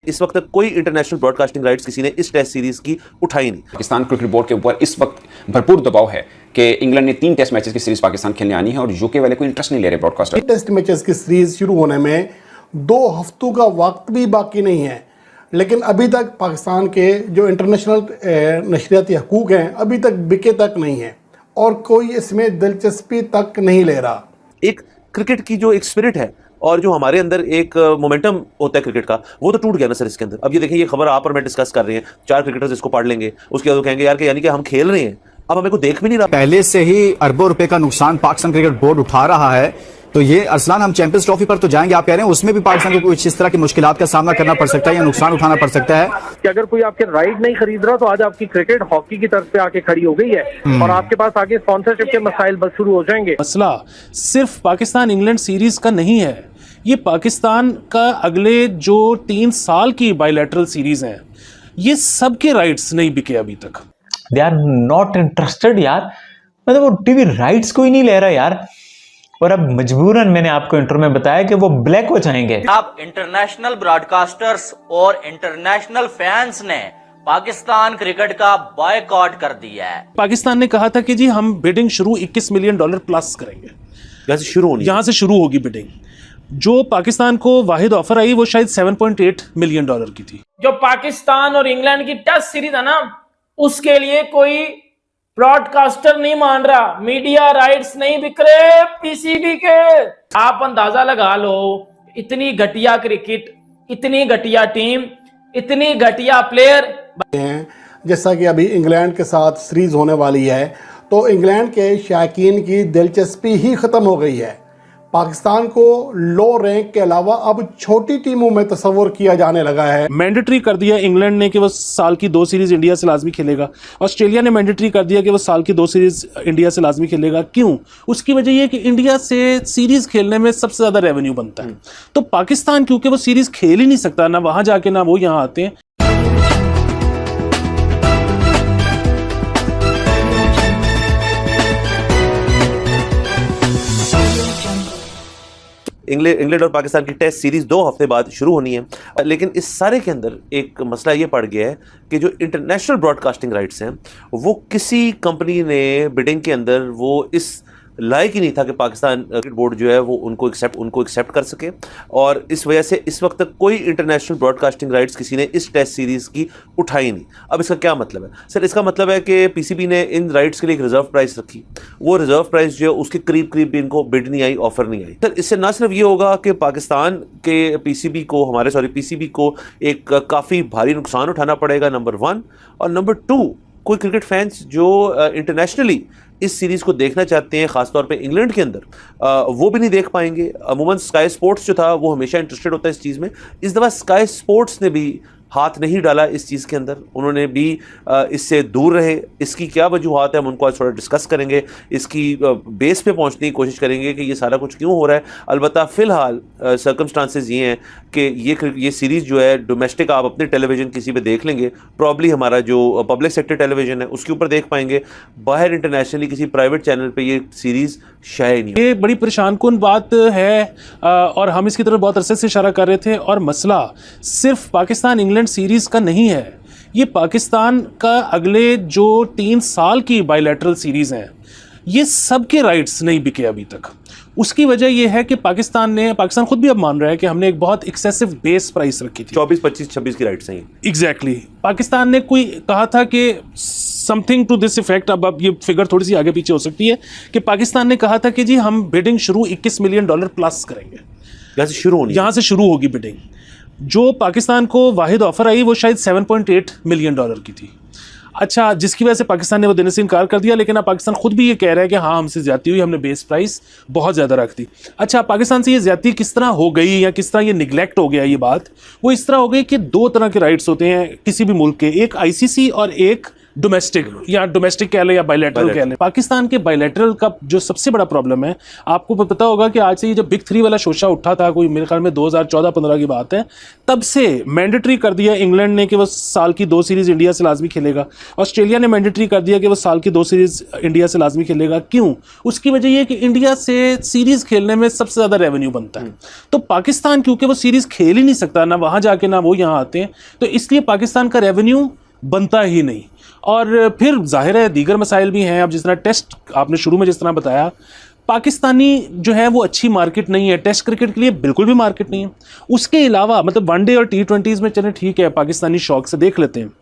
इस वक्त तक कोई इंटरनेशनल ब्रॉडकास्टिंग राइट्स किसी ने इस टेस्ट सीरीज की उठाई नहीं। पाकिस्तान क्रिकेट बोर्ड के ऊपर इस वक्त भरपूर दबाव है कि इंग्लैंड ने 3 टेस्ट मैचेस की सीरीज पाकिस्तान खेलने आनी है और यूके वाले कोई इंटरेस्ट नहीं ले रहे ब्रॉडकास्टर। टेस्ट मैचेस की सीरीज शुरू होने में 2 हफ्तों का वक्त भी बाकी नहीं है, लेकिन अभी तक पाकिस्तान के जो इंटरनेशनल नशरियाती हकूक हैं अभी तक बिके तक नहीं है और कोई इसमें दिलचस्पी तक नहीं ले रहा। एक क्रिकेट की जो एक स्पिरिट है और जो हमारे अंदर एक मोमेंटम होता है क्रिकेट का, वो तो टूट गया ना सर इसके अंदर। अब ये देखिए, ये खबर आप और मैं डिस्कस कर रहे हैं, 4 क्रिकेटर्स इसको पढ़ लेंगे, उसके बाद वो कहेंगे यार कि यानी कि हम खेल रहे हैं, अब हमें को देख भी नहीं रहा। पहले से ही अरबों रुपए का नुकसान पाकिस्तान क्रिकेट बोर्ड उठा रहा है, तो ये अरसलान हम चैंपियंस ट्रॉफी पर तो जाएंगे, आप कह रहे हैं उसमें भी पाकिस्तान को कुछ इस तरह की मुश्किलात का सामना करना पड़ सकता है या नुकसान उठाना पड़ सकता है कि अगर कोई आपके राइट नहीं खरीद रहा तो आज आपकी क्रिकेट हॉकी की तरफ पे आके खड़ी हो गई है और आपके पास आगे स्पॉन्सरशिप के मसाइल बस शुरू हो जाएंगे। मसला सिर्फ पाकिस्तान इंग्लैंड सीरीज का नहीं है, ये पाकिस्तान का अगले जो 3 साल की बायलैटरल सीरीज हैं, ये सबके राइट्स नहीं बिके अभी तक। दे आर नॉट इंटरेस्टेड यार, मतलब वो टीवी राइट्स कोई नहीं ले रहा यार। और अब मजबूरन मैंने आपको इंटरव्यू में बताया कि वो ब्लैक हो जाएंगे। अब इंटरनेशनल ब्रॉडकास्टर्स और इंटरनेशनल फैंस ने पाकिस्तान क्रिकेट का बॉयकॉट कर दिया है। पाकिस्तान ने कहा था कि जी हम बिडिंग शुरू $21 मिलियन प्लस करेंगे, यहाँ से शुरू होगी बिडिंग। जो पाकिस्तान को वाहिद ऑफर आई वो शायद $7.8 मिलियन की थी। जो पाकिस्तान और इंग्लैंड की टेस्ट सीरीज है ना, उसके लिए कोई ब्रॉडकास्टर नहीं मान रहा, मीडिया राइट्स नहीं बिक रहे पीसीबी के। आप अंदाजा लगा लो, इतनी घटिया क्रिकेट, इतनी घटिया टीम, इतनी घटिया प्लेयर। जैसा कि अभी इंग्लैंड के साथ सीरीज होने वाली है तो इंग्लैंड के शायकीन की दिलचस्पी ही ख़त्म हो गई है। पाकिस्तान को लो रैंक के अलावा अब छोटी टीमों में तस्वर किया जाने लगा है। मैंडेटरी कर दिया इंग्लैंड ने कि वो साल की 2 सीरीज इंडिया से लाजमी खेलेगा। ऑस्ट्रेलिया ने मैंडेटरी कर दिया कि वो साल की 2 सीरीज इंडिया से लाजमी खेलेगा। क्यों? उसकी वजह यह कि इंडिया से सीरीज खेलने में सबसे ज्यादा रेवेन्यू बनता है। तो पाकिस्तान क्योंकि वो सीरीज खेल ही नहीं सकता, ना वहां जाके ना वो यहाँ आते हैं। इंग्लैंड और पाकिस्तान की टेस्ट सीरीज 2 हफ्ते बाद शुरू होनी है, लेकिन इस सारे के अंदर एक मसला ये पड़ गया है कि जो इंटरनेशनल ब्रॉडकास्टिंग राइट्स हैं वो किसी कंपनी ने बिडिंग के अंदर वो इस लायक ही नहीं था कि पाकिस्तान क्रिकेट बोर्ड जो है वो उनको एक्सेप्ट कर सके, और इस वजह से इस वक्त तक कोई इंटरनेशनल ब्रॉडकास्टिंग राइट्स किसी ने इस टेस्ट सीरीज़ की उठाई नहीं। अब इसका क्या मतलब है सर? इसका मतलब है कि पीसीबी ने इन राइट्स के लिए एक रिजर्व प्राइस रखी, वो रिजर्व प्राइस जो है उसके करीब करीब भी इनको बिड नहीं आई, ऑफर नहीं आई। सर इससे ना सिर्फ ये होगा कि पाकिस्तान के पीसीबी को एक काफ़ी भारी नुकसान उठाना पड़ेगा, नंबर 1, और नंबर 2 कोई क्रिकेट फैंस जो इंटरनेशनली इस सीरीज़ को देखना चाहते हैं, ख़ासतौर पे इंग्लैंड के अंदर, वो भी नहीं देख पाएंगे। अमूमन स्काई स्पोर्ट्स जो था वो हमेशा इंटरेस्टेड होता है इस चीज़ में। इस दफ़ा स्काई स्पोर्ट्स ने भी हाथ नहीं डाला इस चीज़ के अंदर, उन्होंने भी इससे दूर रहे। इसकी क्या वजूहात है हम उनको आज थोड़ा डिस्कस करेंगे, इसकी बेस पे पहुंचने की कोशिश करेंगे कि ये सारा कुछ क्यों हो रहा है। अलबत्ता फ़िलहाल सर्कमस्टांसेस ये हैं कि ये सीरीज़ जो है डोमेस्टिक आप अपने टेलीविज़न किसी पे देख लेंगे, प्रॉब्ली हमारा जो पब्लिक सेक्टर टेलीविज़न है उसके ऊपर देख पाएंगे, बाहर इंटरनेशनली किसी प्राइवेट चैनल पर ये सीरीज़ शायद नहीं। ये बड़ी परेशान कुन बात है और हम इसकी तरफ बहुत अरसे से इशारा कर रहे थे। और मसला सिर्फ पाकिस्तान इंग्लैंड सीरीज का नहीं है, ये पाकिस्तान का अगले जो 3 साल की बायलैटरल सीरीज हैं, ये सबके राइट्स नहीं बिके अभी तक। उसकी वजह यह है कि पाकिस्तान खुद भी अब मान रहा है कि हमने एक बहुत एक्सेसिव बेस प्राइस रखी थी। 24, 25, 26 की राइट्स हैं। एग्जैक्टली। पाकिस्तान ने कोई कहा था कि समथिंग टू दिस इफेक्ट, अब ये फिगर थोड़ी सी आगे पीछे हो सकती है, कि पाकिस्तान ने कहा था कि जी हम बिडिंग शुरू $21 मिलियन प्लस करेंगे, यहाँ से शुरू होगी बिडिंग। जो पाकिस्तान को वाहिद ऑफर आई वो शायद $7.8 मिलियन की थी। अच्छा, जिसकी वजह से पाकिस्तान ने वो देने से इनकार कर दिया, लेकिन अब पाकिस्तान खुद भी ये कह रहा है कि हाँ हमसे ज्यादती हुई, हमने बेस प्राइस बहुत ज़्यादा रख दी। अच्छा, पाकिस्तान से ये ज्यादती किस तरह हो गई या किस तरह ये निगलेक्ट हो गया, ये बात वो इस तरह हो गई कि 2 तरह के राइट्स होते हैं किसी भी मुल्क के, एक आईसीसी और एक डोमेस्टिक या डोमेस्टिक कह लें या बायलैटरल कह लें। पाकिस्तान के बायलैटरल का जो सबसे बड़ा प्रॉब्लम है, आपको पता होगा कि आज से ये जब बिग 3 वाला शोशा उठा था, कोई मेरे ख्याल में 2014-15 की बात है, तब से मैंडेटरी कर दिया इंग्लैंड ने कि वो साल की 2 सीरीज़ इंडिया से लाजमी खेलेगा। ऑस्ट्रेलिया ने मैंडेटरी कर दिया कि वो साल की 2 सीरीज़ इंडिया से लाजमी खेलेगा। क्यों? उसकी वजह ये कि इंडिया से सीरीज़ खेलने में सबसे ज़्यादा रेवेन्यू बनता है। तो पाकिस्तान क्योंकि वो सीरीज़ खेल ही नहीं सकता, ना वहाँ जाके ना वो यहाँ आते हैं, तो इसलिए पाकिस्तान का रेवेन्यू बनता ही नहीं। और फिर जाहिर है दीगर मसाइल भी हैं। अब जिस तरह टेस्ट आपने शुरू में जिस तरह बताया, पाकिस्तानी जो है वो अच्छी मार्केट नहीं है, टेस्ट क्रिकेट के लिए बिल्कुल भी मार्केट नहीं है। उसके अलावा मतलब वनडे और T20s में चले ठीक है, पाकिस्तानी शौक से देख लेते हैं,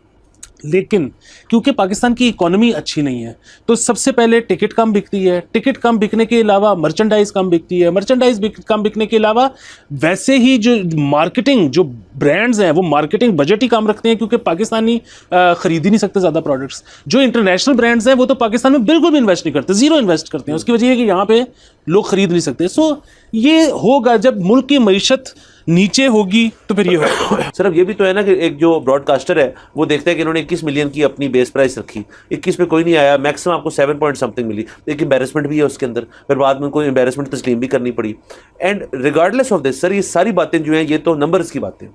लेकिन क्योंकि पाकिस्तान की इकोनॉमी अच्छी नहीं है तो सबसे पहले टिकट कम बिकती है। टिकट कम बिकने के अलावा मर्चेंडाइज कम बिकती है। मर्चेंडाइज कम बिकने के अलावा वैसे ही जो मार्केटिंग, जो ब्रांड्स हैं वो मार्केटिंग बजट ही कम रखते हैं, क्योंकि पाकिस्तानी खरीद ही नहीं सकते ज़्यादा प्रोडक्ट्स। जो इंटरनेशनल ब्रांड्स हैं वो तो पाकिस्तान में बिल्कुल भी इन्वेस्ट नहीं करते, ज़ीरो इन्वेस्ट करते हैं। उसकी वजह है कि यहाँ पे लोग खरीद नहीं सकते। सो ये होगा जब मुल्क की मईशत नीचे होगी तो फिर ये होगा। सर अब ये भी तो है ना कि एक जो ब्रॉडकास्टर है वो देखता है कि इन्होंने 21 मिलियन की अपनी बेस प्राइस रखी, 21 पे कोई नहीं आया, मैक्सिमम आपको 7 पॉइंट समथिंग मिली। एक एम्बेरसमेंट भी है उसके अंदर, फिर बाद में उनको एम्बेरसमेंट तस्लीम भी करनी पड़ी। And regardless of this sir, ये सारी बातें जो हैं ये तो नंबर्स की बातें,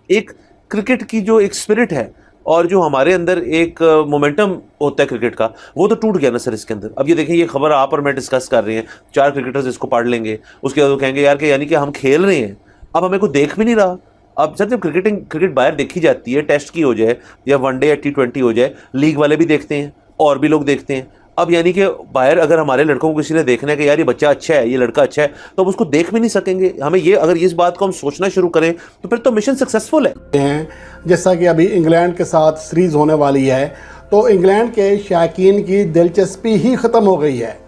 एक क्रिकेट की जो एक स्पिरिट है और जो हमारे अंदर एक मोमेंटम होता है क्रिकेट का, वो तो टूट गया ना सर इसके अंदर। अब ये देखिए, ये खबर आप और मैं डिस्कस कर रहे हैं, 4 क्रिकेटर्स इसको पढ़ लेंगे, उसके बाद वो कहेंगे यार कि यानी कि हम खेल रहे हैं, अब हमें कोई देख भी नहीं रहा। अब सर जब क्रिकेट बाहर देखी जाती है, टेस्ट की हो जाए या वनडे या T20 हो जाए, लीग वाले भी देखते हैं और भी लोग देखते हैं। अब यानी कि बाहर अगर हमारे लड़कों को किसी ने देखना है कि यार ये बच्चा अच्छा है, ये लड़का अच्छा है, तो अब उसको देख भी नहीं सकेंगे। हमें ये, अगर इस बात को हम सोचना शुरू करें तो फिर तो मिशन सक्सेसफुल है। जैसा कि अभी इंग्लैंड के साथ सीरीज़ होने वाली है, तो इंग्लैंड के शायकीन की दिलचस्पी ही ख़त्म हो गई है।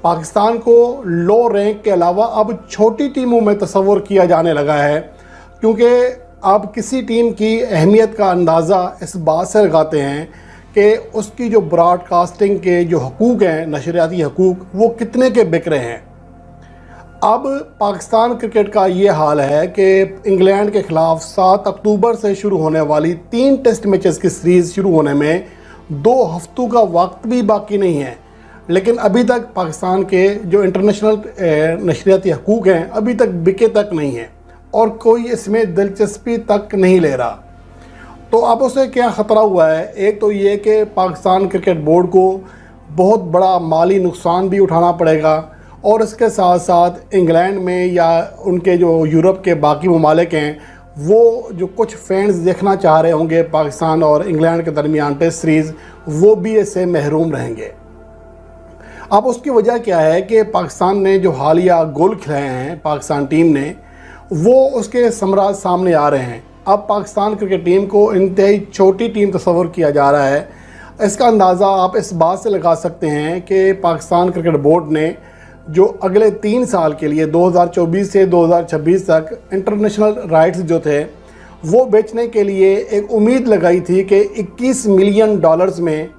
पाकिस्तान को लो रैंक के अलावा अब छोटी टीमों में तस्वर किया जाने लगा है, क्योंकि अब किसी टीम की अहमियत का अंदाज़ा इस बात से लगाते हैं कि उसकी जो ब्रॉडकास्टिंग के जो हकूक़ हैं, नशरियाती हकूक़, वो कितने के बिक रहे हैं। अब पाकिस्तान क्रिकेट का ये हाल है कि इंग्लैंड के ख़िलाफ़ 7 अक्टूबर से शुरू होने वाली 3 टेस्ट मैचेस की सीरीज़ शुरू होने में 2 हफ्तों का वक्त भी बाकी नहीं है, लेकिन अभी तक पाकिस्तान के जो इंटरनेशनल नशरियाती हकूक़ हैं अभी तक बिके तक नहीं हैं और कोई इसमें दिलचस्पी तक नहीं ले रहा। तो अब उसे क्या ख़तरा हुआ है? एक तो ये कि पाकिस्तान क्रिकेट बोर्ड को बहुत बड़ा माली नुकसान भी उठाना पड़ेगा, और इसके साथ साथ इंग्लैंड में या उनके जो यूरोप के बाकी ममालिक हैं, वो जो कुछ फैंस देखना चाह रहे होंगे पाकिस्तान और इंग्लैंड के दरमियान टेस्ट सीरीज़, वो भी इससे महरूम रहेंगे। अब उसकी वजह क्या है कि पाकिस्तान ने जो हालिया गोल खिलाए हैं पाकिस्तान टीम ने, वो उसके समराज सामने आ रहे हैं। अब पाकिस्तान क्रिकेट टीम को इंतहाई छोटी टीम तस्वर किया जा रहा है। इसका अंदाज़ा आप इस बात से लगा सकते हैं कि पाकिस्तान क्रिकेट बोर्ड ने जो अगले 3 साल के लिए 2024 से 2026 तक इंटरनेशनल राइट्स जो थे वो बेचने के लिए एक उम्मीद लगाई थी कि 21 मिलियन डॉलर्स में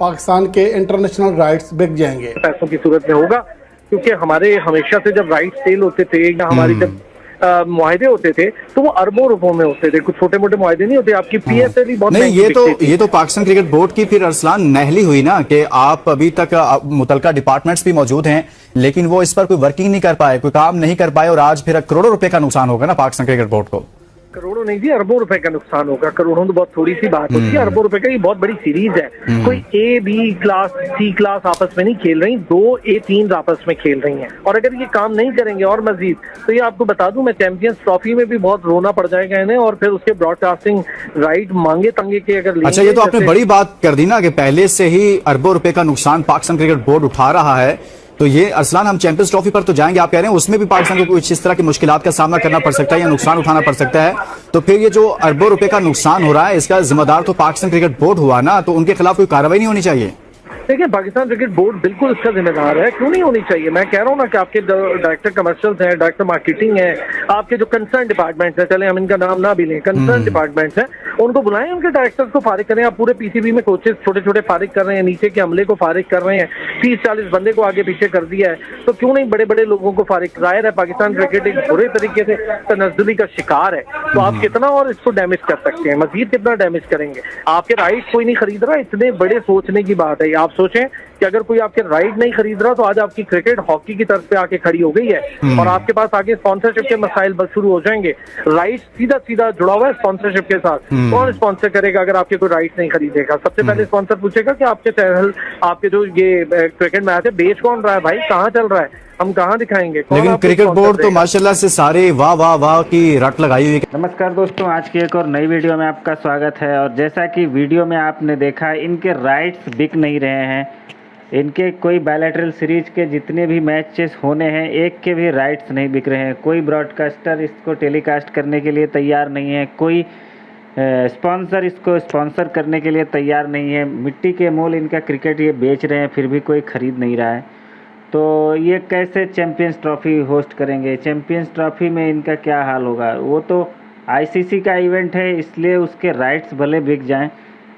पाकिस्तान के इंटरनेशनल राइट्स बिक जाएंगे। पैसों की सूरत में होगा, क्योंकि हमारे हमेशा से जब राइट सेल होते थे या हमारी जब मुआहदे होते थे तो वो अरबों रुपयों में होते थे, कुछ छोटे मोटे मुआहदे नहीं होते। आपकी PSL ही बहुत नहीं, ये तो पाकिस्तान क्रिकेट बोर्ड की फिर अरसलान नहली हुई ना कि आप अभी तक मुतलका डिपार्टमेंट्स भी मौजूद हैं, लेकिन वो इस पर कोई वर्किंग नहीं कर पाए, कोई काम नहीं कर पाए, और आज फिर करोड़ों रुपए का नुकसान होगा ना पाकिस्तान क्रिकेट बोर्ड को। करोड़ों नहीं जी, अरबों रुपए का नुकसान होगा। करोड़ों तो बहुत थोड़ी सी बात होती है, अरबों रुपए का ये बहुत बड़ी सीरीज है। कोई A, B class, C class आपस में नहीं खेल रही, 2 A टीम्स आपस में खेल रही हैं। और अगर ये काम नहीं करेंगे और मजीद, तो ये आपको बता दूं, मैं चैंपियंस ट्रॉफी में भी बहुत रोना पड़ जाएगा इन्हें, और फिर उसके ब्रॉडकास्टिंग राइट मांगे तंगे के अगर अच्छा, ये तो आपने बड़ी बात कर दी ना कि पहले से ही अरबों रुपए का नुकसान पाकिस्तान क्रिकेट बोर्ड उठा रहा है। तो ये अरसलान, हम चैंपियंस ट्रॉफी पर तो जाएंगे, आप कह रहे हैं उसमें भी पाकिस्तान को कुछ इस तरह की मुश्किलात का सामना करना पड़ सकता है या नुकसान उठाना पड़ सकता है, तो फिर ये जो अरबों रुपए का नुकसान हो रहा है इसका जिम्मेदार तो पाकिस्तान क्रिकेट बोर्ड हुआ ना, तो उनके खिलाफ कोई कार्रवाई नहीं होनी चाहिए? देखिए, पाकिस्तान क्रिकेट बोर्ड बिल्कुल इसका जिम्मेदार है, क्यों नहीं होनी चाहिए। मैं कह रहा हूँ ना कि आपके डायरेक्टर कमर्शियल्स हैं, डायरेक्टर मार्केटिंग है, आपके जो कंसर्न डिपार्टमेंट्स हैं, चले हम इनका नाम ना भी लें, कंसर्न डिपार्टमेंट्स हैं, उनको बुलाएं, उनके डायरेक्टर्स को फारिग करें। आप पूरे पीसीबी में कोचेस छोटे छोटे फारिग कर रहे हैं, नीचे के अमले को फारिग कर रहे हैं, 30-40 बंदे को आगे पीछे कर दिया है, तो क्यों नहीं बड़े बड़े लोगों को फारिग। जाहिर है पाकिस्तान क्रिकेट एक बुरे तरीके से तनज़्ज़ुली का शिकार है, तो आप कितना और इसको डैमेज कर सकते हैं, मजीद कितना डैमेज करेंगे। आपके राइट कोई नहीं खरीद रहा, इतने बड़े सोचने की बात है। आप सोचें कि अगर कोई आपके राइट नहीं खरीद रहा तो आज आपकी क्रिकेट हॉकी की तरफ पे आके खड़ी हो गई है और आपके पास आगे स्पॉन्सरशिप के मसाइल बस शुरू हो जाएंगे। राइट सीधा सीधा जुड़ा हुआ है स्पॉन्सरशिप के साथ। कौन स्पॉन्सर करेगा अगर आपके कोई राइट नहीं खरीदेगा? सबसे पहले स्पॉन्सर पूछेगा कि आपके चैनल, आपके जो ये क्रिकेट मैच है बेच कौन रहा है भाई, कहाँ चल रहा है, हम कहाँ दिखाएंगे? लेकिन क्रिकेट बोर्ड तो माशाल्लाह से सारे वाह वाह वाह की रट लगाई हुई है। नमस्कार दोस्तों, आज की एक और नई वीडियो में आपका स्वागत है। और जैसा कि वीडियो में आपने देखा, इनके राइट्स बिक नहीं रहे हैं। इनके कोई बायलैटरल सीरीज के जितने भी मैचेस होने हैं, एक के भी राइट्स नहीं बिक रहे हैं। कोई ब्रॉडकास्टर इसको टेलीकास्ट करने के लिए तैयार नहीं है, कोई स्पॉन्सर इसको स्पॉन्सर करने के लिए तैयार नहीं है। मिट्टी के मोल इनका क्रिकेट ये बेच रहे हैं, फिर भी कोई ख़रीद नहीं रहा है। तो ये कैसे चैम्पियंस ट्रॉफी होस्ट करेंगे? चैम्पियंस ट्रॉफी में इनका क्या हाल होगा? वो तो आईसीसी का इवेंट है, इसलिए उसके राइट्स भले बिक जाएं,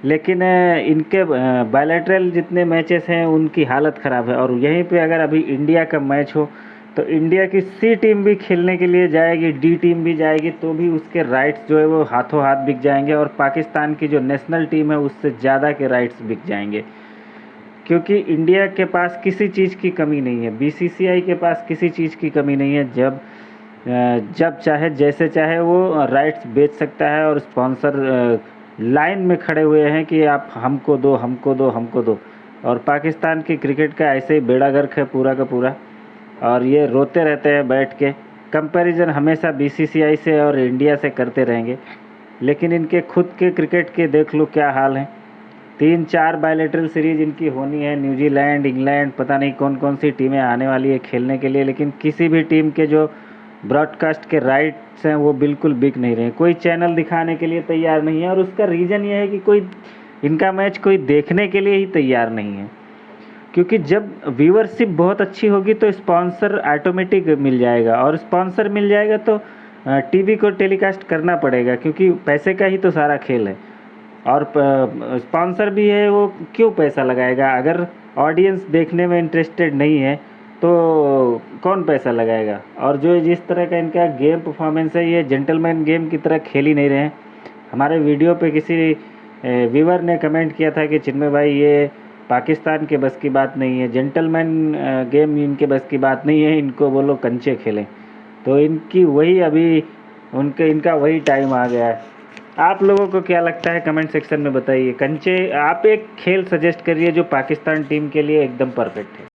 लेकिन इनके बायलैटरल जितने मैचेस हैं उनकी हालत ख़राब है। और यहीं पे अगर अभी इंडिया का मैच हो तो इंडिया की सी टीम भी खेलने के लिए जाएगी, डी टीम भी जाएगी, तो भी उसके राइट्स जो है वो हाथों हाथ बिक जाएंगे। और पाकिस्तान की जो नेशनल टीम है उससे ज़्यादा के राइट्स बिक जाएंगे, क्योंकि इंडिया के पास किसी चीज़ की कमी नहीं है, बीसीसीआई के पास किसी चीज़ की कमी नहीं है। जब चाहे जैसे चाहे वो राइट्स बेच सकता है। और स्पॉन्सर लाइन में खड़े हुए हैं कि आप हमको दो, हमको दो, हमको दो। और पाकिस्तान की क्रिकेट का ऐसे ही बेड़ा गर्क है पूरा का पूरा। और ये रोते रहते हैं बैठ के, कंपैरिजन हमेशा बीसीसीआई से और इंडिया से करते रहेंगे, लेकिन इनके खुद के क्रिकेट के देख लो क्या हाल है। 3-4 बायलैटरल सीरीज इनकी होनी है, न्यूजीलैंड, इंग्लैंड, पता नहीं कौन कौन सी टीमें आने वाली है खेलने के लिए, लेकिन किसी भी टीम के जो ब्रॉडकास्ट के राइट्स हैं वो बिल्कुल बिक नहीं रहे। कोई चैनल दिखाने के लिए तैयार नहीं है, और उसका रीज़न ये है कि कोई इनका मैच कोई देखने के लिए ही तैयार नहीं है। क्योंकि जब व्यूअरशिप बहुत अच्छी होगी तो स्पॉन्सर ऑटोमेटिक मिल जाएगा, और स्पॉन्सर मिल जाएगा तो टीवी को टेलीकास्ट करना पड़ेगा, क्योंकि पैसे का ही तो सारा खेल है। और स्पॉन्सर भी है, वो क्यों पैसा लगाएगा? अगर ऑडियंस देखने में इंटरेस्टेड नहीं है तो कौन पैसा लगाएगा? और जो जिस तरह का इनका गेम परफॉर्मेंस है, ये जेंटलमैन गेम की तरह खेल ही नहीं रहे हैं। हमारे वीडियो पे किसी व्यूअर ने कमेंट किया था कि चिन्मय भाई ये पाकिस्तान के बस की बात नहीं है, जेंटलमैन गेम इनके बस की बात नहीं है, इनको बोलो कंचे खेलें। तो इनकी वही अभी इनका वही टाइम आ गया है। आप लोगों को क्या लगता है कमेंट सेक्शन में बताइए। कंचे, आप एक खेल सजेस्ट करिए जो पाकिस्तान टीम के लिए एकदम परफेक्ट है।